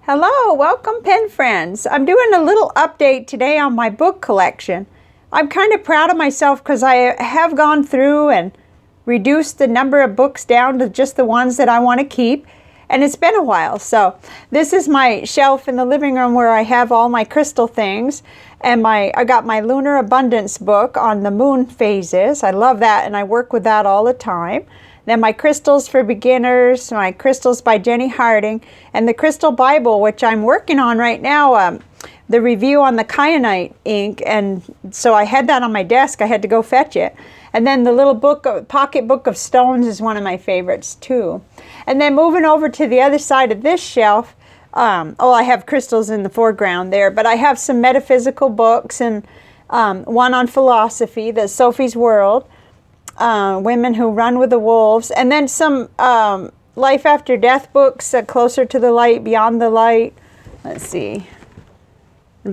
Hello, welcome pen friends. I'm doing a little update today on my book collection. I'm kind of proud of myself because I have gone through and reduced the number of books down to just the ones that I want to keep. And it's been a while. So this is my shelf in the living room where I have all my crystal things. And I got my Lunar Abundance book on the moon phases. I love that and I work with that all the time. Then my Crystals for Beginners, my Crystals by Jenny Harding, and the Crystal Bible, which I'm working on right now, the review on the kyanite ink. And so I had that on my desk. I had to go fetch it. And then the little pocket book of stones is one of my favorites too. And then moving over to the other side of this shelf, I have crystals in the foreground there, but I have some metaphysical books and one on philosophy, the Sophie's World. Women Who Run with the Wolves, and then some life after death books, Closer to the Light, Beyond the Light. Let's see,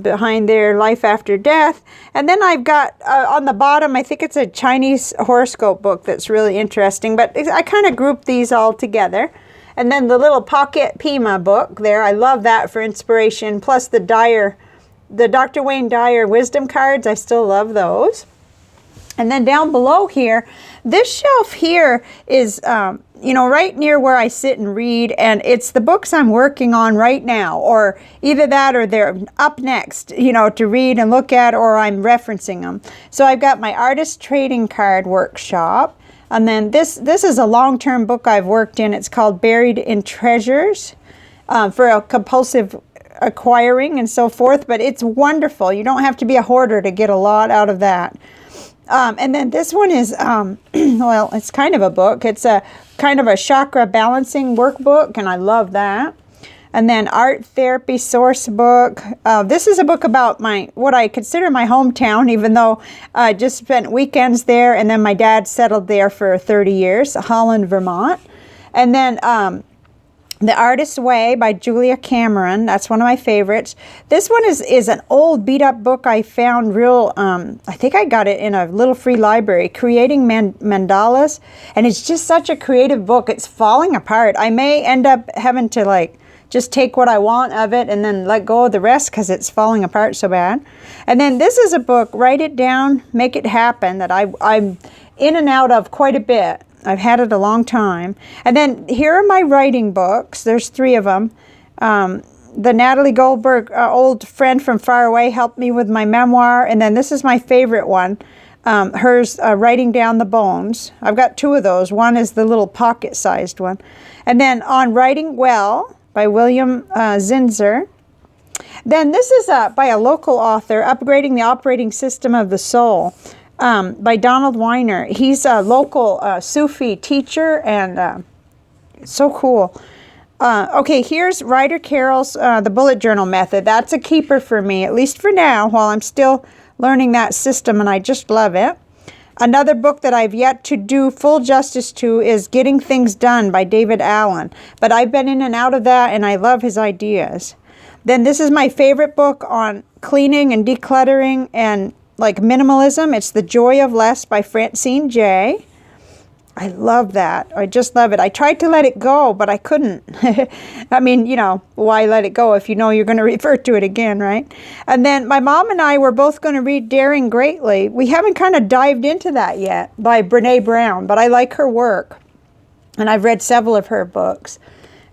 behind there, Life After Death. And then I've got on the bottom, I think it's a Chinese horoscope book that's really interesting, but I kind of grouped these all together. And then the little pocket Pima book there, I love that for inspiration, plus the Dr. Wayne Dyer wisdom cards, I still love those. And then down below here, this shelf here is, right near where I sit and read, and it's the books I'm working on right now, or either that or they're up next, to read and look at, or I'm referencing them. So I've got my Artist Trading Card Workshop, and then this is a long-term book I've worked in. It's called Buried in Treasures for a compulsive acquiring and so forth, but it's wonderful. You don't have to be a hoarder to get a lot out of that. And then this one is, it's kind of a book. It's a kind of a chakra balancing workbook, and I love that. And then Art Therapy Source book. This is a book about what I consider my hometown, even though I just spent weekends there, and then my dad settled there for 30 years, Holland, Vermont. And then The Artist's Way by Julia Cameron. That's one of my favorites. This one is an old beat up book I found I think I got it in a little free library, Creating Mandalas. And it's just such a creative book. It's falling apart. I may end up having to just take what I want of it and then let go of the rest because it's falling apart so bad. And then this is a book, Write It Down, Make It Happen, that I'm in and out of quite a bit. I've had it a long time. And then here are my writing books. There's 3 of them. The Natalie Goldberg, Old Friend from Far Away, helped me with my memoir. And then this is my favorite one. Hers, Writing Down the Bones. I've got 2 of those. One is the little pocket-sized one. And then On Writing Well by William Zinzer. Then this is by a local author, Upgrading the Operating System of the Soul. By Donald Weiner. He's a local Sufi teacher and so cool. Okay, here's Ryder Carroll's The Bullet Journal Method. That's a keeper for me, at least for now, while I'm still learning that system, and I just love it. Another book that I've yet to do full justice to is Getting Things Done by David Allen. But I've been in and out of that, and I love his ideas. Then this is my favorite book on cleaning and decluttering and minimalism. It's The Joy of Less by Francine Jay. I love that. I just love it. I tried to let it go, but I couldn't. I mean, why let it go if you know you're going to refer to it again, right? And then my mom and I were both going to read Daring Greatly. We haven't kind of dived into that yet by Brene Brown, but I like her work. And I've read several of her books.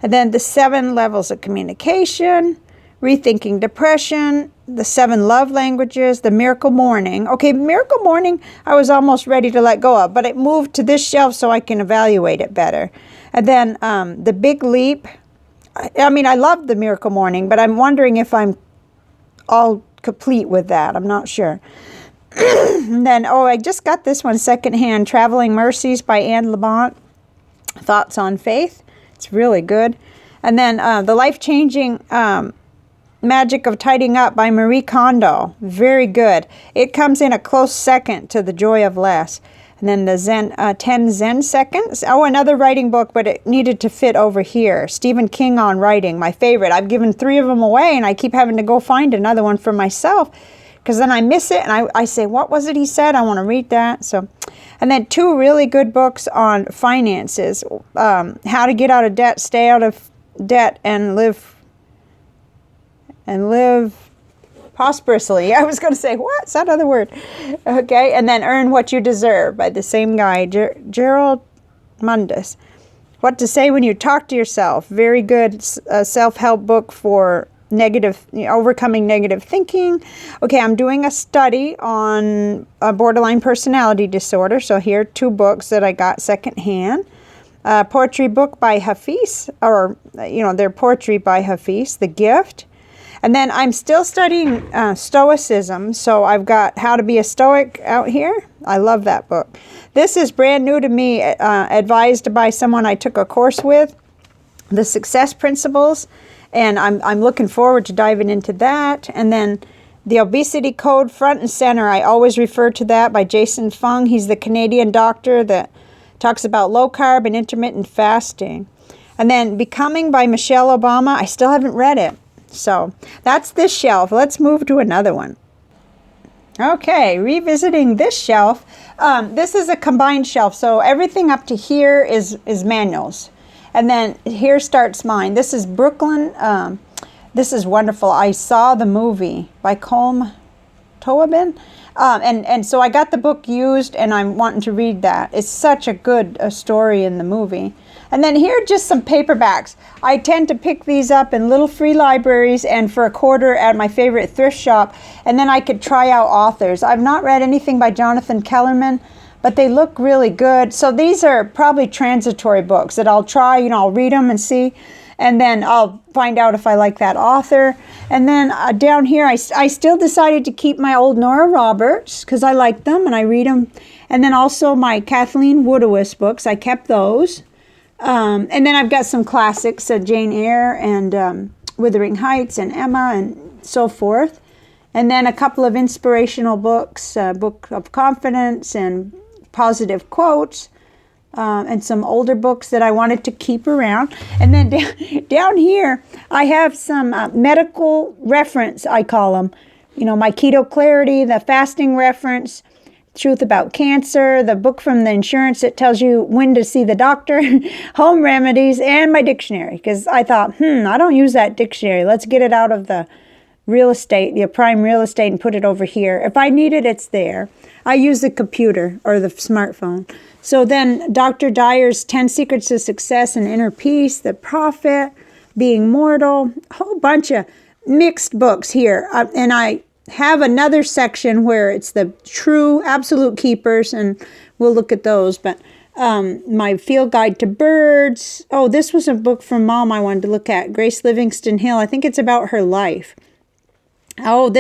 And then The 7 Levels of Communication, Rethinking Depression, The 7 Love Languages, The Miracle Morning. Okay, Miracle Morning, I was almost ready to let go of, but it moved to this shelf so I can evaluate it better. And then The Big Leap. I love The Miracle Morning, but I'm wondering if I'm all complete with that. I'm not sure. And then, I just got this one secondhand, Traveling Mercies by Anne Lamont. Thoughts on Faith. It's really good. And then The Life-Changing Magic of Tidying Up by Marie Kondo. Very good. It comes in a close second to The Joy of Less. And then the 10 Zen Seconds. Another writing book, but it needed to fit over here. Stephen King on writing, my favorite. I've given 3 of them away, and I keep having to go find another one for myself because then I miss it, and I say, what was it he said? I want to read that. And then 2 really good books on finances. How to Get Out of Debt, Stay Out of Debt, and Live and live prosperously. I was going to say, what's that other word? Okay, and then Earn What You Deserve by the same guy, Gerald Mundus. What to Say When You Talk to Yourself. Very good self-help book for overcoming negative thinking. Okay, I'm doing a study on a borderline personality disorder. So here are 2 books that I got secondhand. Poetry book by Hafiz, or, they're poetry by Hafiz, The Gift. And then I'm still studying Stoicism, so I've got How to Be a Stoic out here. I love that book. This is brand new to me, advised by someone I took a course with, The Success Principles, and I'm looking forward to diving into that. And then The Obesity Code, Front and Center. I always refer to that, by Jason Fung. He's the Canadian doctor that talks about low carb and intermittent fasting. And then Becoming by Michelle Obama. I still haven't read it. So that's this shelf. Let's move to another one. Okay, revisiting this shelf. This is a combined shelf. So everything up to here is manuals. And then here starts mine. This is Brooklyn. This is wonderful. I saw the movie by Tobin. And so I got the book used, and I'm wanting to read that. It's such a good story in the movie. And then here are just some paperbacks. I tend to pick these up in little free libraries and for $0.25 at my favorite thrift shop. And then I could try out authors. I've not read anything by Jonathan Kellerman, but they look really good. So these are probably transitory books that I'll try, I'll read them and see. And then I'll find out if I like that author. And then down here, I still decided to keep my old Nora Roberts because I like them and I read them. And then also my Kathleen Woodiwiss books. I kept those. And then I've got some classics, Jane Eyre and Wuthering Heights and Emma and so forth. And then a couple of inspirational books, Book of Confidence and Positive Quotes, and some older books that I wanted to keep around. And then down here, I have some medical reference, I call them. My Keto Clarity, the fasting reference, Truth About Cancer, the book from the insurance that tells you when to see the doctor, home remedies, and my dictionary. Because I thought, I don't use that dictionary. Let's get it out of the real estate, the prime real estate, and put it over here. If I need it, it's there. I use the computer or the smartphone. So then Dr. Dyer's 10 Secrets to Success and Inner Peace, The Prophet, Being Mortal, a whole bunch of mixed books here. And I have another section where it's the true absolute keepers, and we'll look at those. But my Field Guide to Birds. Oh, this was a book from Mom I wanted to look at, Grace Livingston Hill. I think it's about her life. Oh,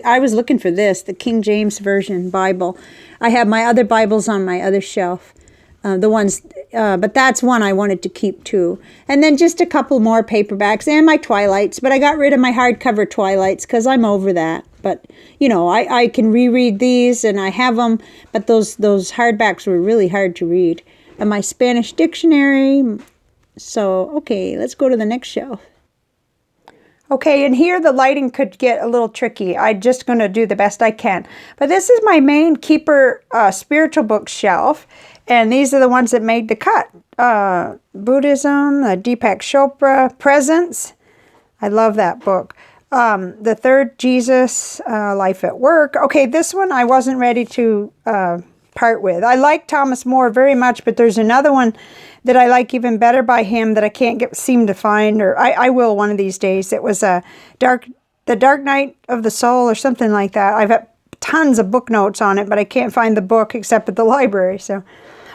I was looking for this, the King James Version Bible. I have my other Bibles on my other shelf. But that's one I wanted to keep too. And then just a couple more paperbacks and my Twilights. But I got rid of my hardcover Twilights because I'm over that. But, I can reread these and I have them. But those hardbacks were really hard to read. And my Spanish dictionary. So, okay, let's go to the next shelf. Okay, and here the lighting could get a little tricky. I'm just going to do the best I can. But this is my main keeper spiritual book shelf. And these are the ones that made the cut. Buddhism, Deepak Chopra, Presence. I love that book. The Third Jesus, Life at Work. Okay, this one I wasn't ready to part with. I like Thomas More very much, but there's another one that I like even better by him that I can't seem to find, or I will one of these days. It was The Dark Night of the Soul or something like that. I've got tons of book notes on it, but I can't find the book except at the library. So,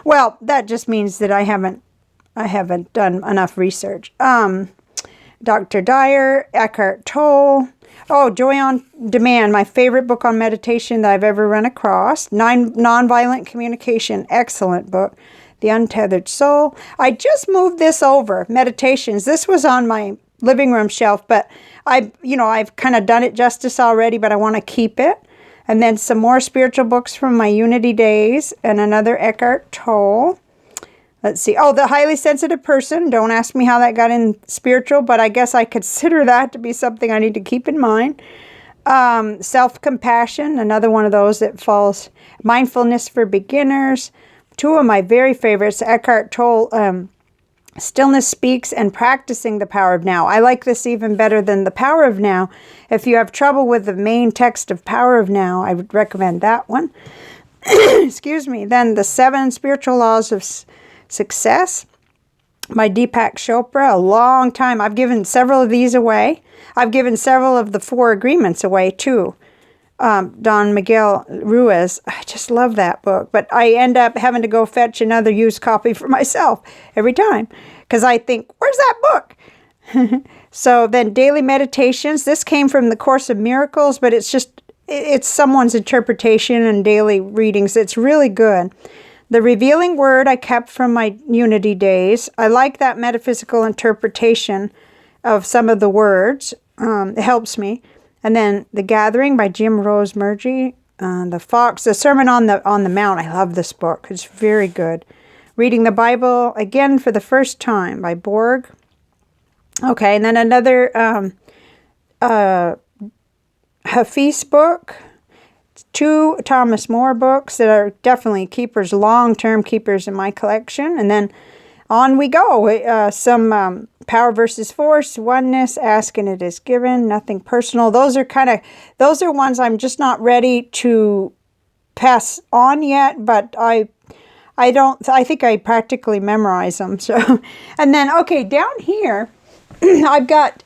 well, that just means that I haven't done enough research. Dr. Dyer, Eckhart Tolle. Oh, Joy on Demand, my favorite book on meditation that I've ever run across. Nonviolent Communication, excellent book. The Untethered Soul. I just moved this over, Meditations. This was on my living room shelf, but I've kind of done it justice already, but I want to keep it. And then some more spiritual books from my Unity days and another Eckhart Tolle. Let's see. Oh, The Highly Sensitive Person. Don't ask me how that got in spiritual, but I guess I consider that to be something I need to keep in mind. Self-Compassion, another one of those that falls. Mindfulness for Beginners. Two of my very favorites, Eckhart Tolle, Stillness Speaks and Practicing the Power of Now. I like this even better than The Power of Now. If you have trouble with the main text of Power of Now, I would recommend that one. Excuse me. Then The 7 Spiritual Laws of Success by Deepak Chopra. A long time. I've given several of these away. I've given several of the 4 Agreements away too. Don Miguel Ruiz. I just love that book, but I end up having to go fetch another used copy for myself every time because I think, where's that book? So then Daily Meditations. This came from the Course of Miracles, but it's someone's interpretation and daily readings. It's really good. The Revealing Word I kept from my Unity days. I like that metaphysical interpretation of some of the words. It helps me. And then The Gathering by Jim Rose Murgy. The Sermon on the Mount. I love this book. It's very good. Reading the Bible Again for the First Time by Borg. Okay, and then another Hafiz book. 2 Thomas More books that are definitely keepers, long-term keepers in my collection. And then on we go. Some Power versus Force, Oneness, Ask and It Is Given, Nothing Personal. Those are ones I'm just not ready to pass on yet, but I think I practically memorize them. So, and then, okay, down here, I've got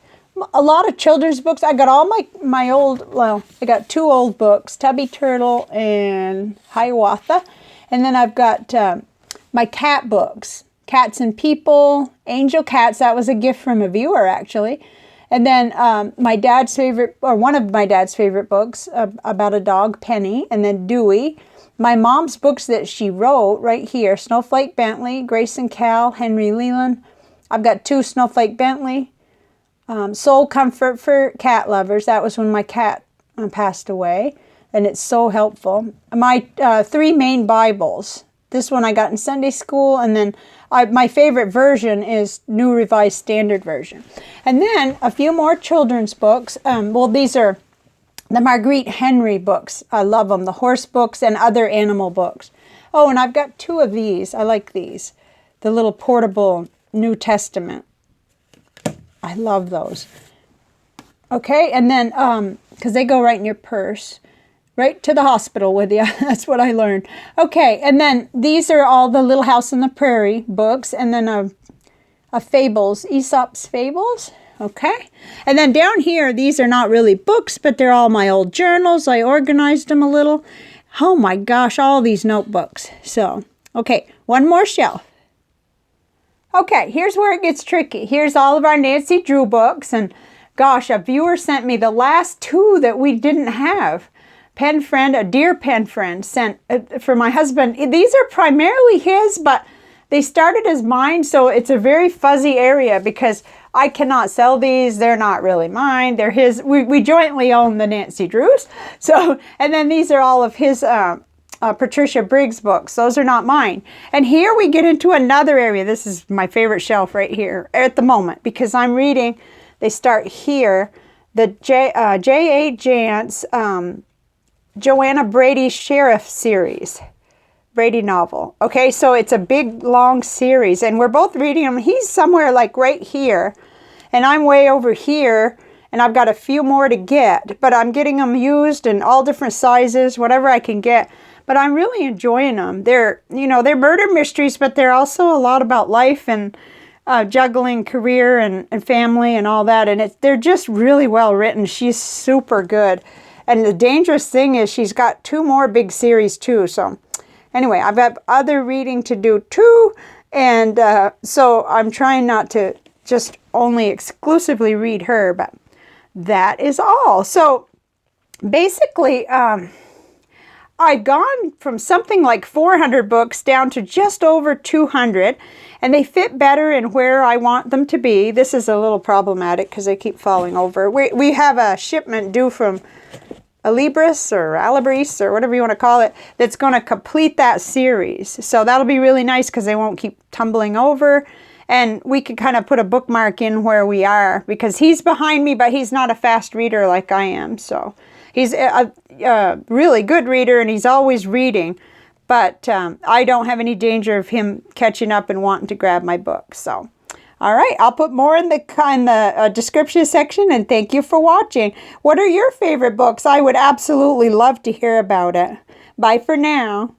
a lot of children's books. I got all my old, well, I got 2 old books, Tubby Turtle and Hiawatha. And then I've got my cat books, Cats and People, Angel Cats. That was a gift from a viewer, actually. And then my dad's favorite, or one of my dad's favorite books about a dog, Penny, and then Dewey. My mom's books that she wrote right here, Snowflake Bentley, Grace and Cal, Henry Leland. I've got 2 Snowflake Bentley. Soul Comfort for Cat Lovers. That was when my cat passed away, and it's so helpful. My 3 main Bibles. This one I got in Sunday school, and then my favorite version is New Revised Standard Version. And then a few more children's books. Well, these are the Marguerite Henry books. I love them. The horse books and other animal books. Oh, and I've got 2 of these. I like these. The little portable New Testament. I love those. Okay, and then, because they go right in your purse, right to the hospital with you. That's what I learned. Okay, and then these are all the Little House on the Prairie books, and then a Fables, Aesop's Fables. Okay, and then down here, these are not really books, but they're all my old journals. I organized them a little. Oh my gosh, all these notebooks. So, okay, one more shelf. Okay, here's where it gets tricky. Here's all of our Nancy Drew books, and gosh, a viewer sent me the last 2 that we didn't have. Pen friend, a dear pen friend, sent for my husband. These are primarily his, but they started as mine, so it's a very fuzzy area because I cannot sell these. They're not really mine. They're his. We jointly own the Nancy Drews. So, and then these are all of his Patricia Briggs books. Those are not mine. And here we get into another area. This is my favorite shelf right here at the moment because I'm reading, they start here, the J.A. Jance, Johanna Brady Sheriff series, Brady novel. Okay, so it's a big, long series, and we're both reading them. He's somewhere like right here, and I'm way over here, and I've got a few more to get, but I'm getting them used in all different sizes, whatever I can get. But I'm really enjoying them. They're murder mysteries, but they're also a lot about life and juggling career and family and all that, and they're just really well written. She's super good. And the dangerous thing is she's got 2 more big series too. So anyway, I've got other reading to do too. And so I'm trying not to just only exclusively read her, but that is all. So basically, I've gone from something like 400 books down to just over 200, and they fit better in where I want them to be. This is a little problematic because they keep falling over. We have a shipment due from Alibris or Alibris or whatever you want to call it that's going to complete that series. So that'll be really nice because they won't keep tumbling over. And we could kind of put a bookmark in where we are because he's behind me, but he's not a fast reader like I am. So he's a really good reader and he's always reading. But I don't have any danger of him catching up and wanting to grab my book. So All right, I'll put more in the description section, and thank you for watching. What are your favorite books? I would absolutely love to hear about it. Bye for now.